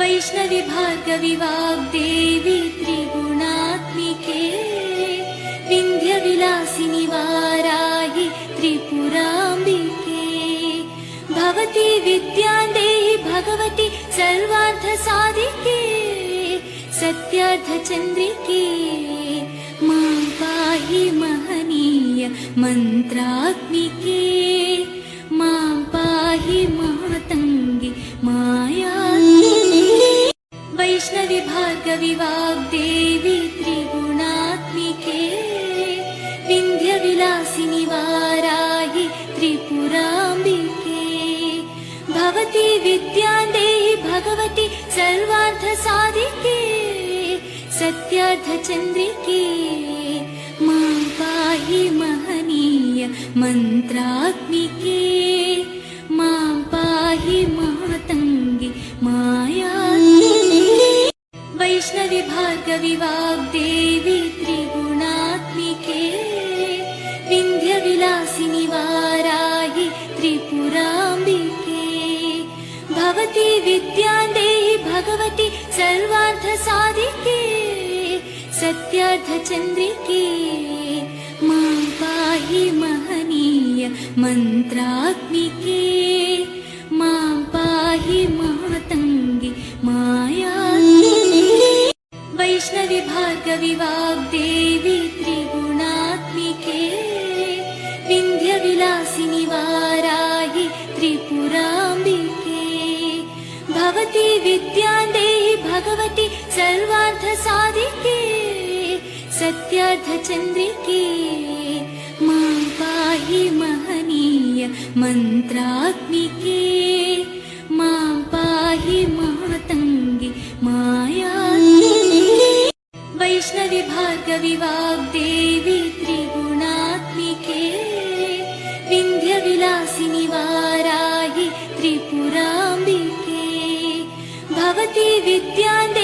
वैष्णवी भार्गवी वाग्देवी त्रिगुणात्मिके विन्ध्यविलासिनि वाराहि त्रिपुराम्बिके भवती विद्यादेहि भगवती सर्वार्थसाधिके सत्यार्थचन्द्रिके मां पाहि महनीय मन्त्रात्मिके मां पाहि मातङ्गि मायात्मिके वैष्णवी भार्गवी वाग्देवी त्रिगुणात्मिके विन्ध्यविलासिनि वाराहि त्रिपुराम्बिके भवती विद्यादेहि भगवती सर्वार्थसाधिके सत्यार्थचन्द्रिके मां पाहि महनीय मन्त्रात्मिके मां पाहि मातङ्गि मायात्मिके वैष्णवी भार्गवी वाग्देवी त्रिगुणात्मिके विन्ध्यविलासिनि वाराहि त्रिपुराम्बिके भवती विद्यादेहि भगवती सर्वार्थसाधिके सत्यार्थचन्द्रिके मां पाहि महनीय मन्त्रात्मिके मां पाहि मातङ्गि मायात्मिके वैष्णवी भार्गवी वाग्देवी त्रिगुणात्मिके विन्ध्यविलासिनि वाराहि त्रिपुराम्बिके भवती विद्यादेहि भगवती सर्वार्थसाधिके सत्यार्थचन्द्रिके मां पाहि महनीय मन्त्रात्मिके मां पाहि मातङ्गि मायात्मिके वैष्णवी भार्गवी वाग्देवी त्रिगुणात्मिके विन्ध्यविलासिनि वाराहि त्रिपुराम्बिके भवती विद्यादेहि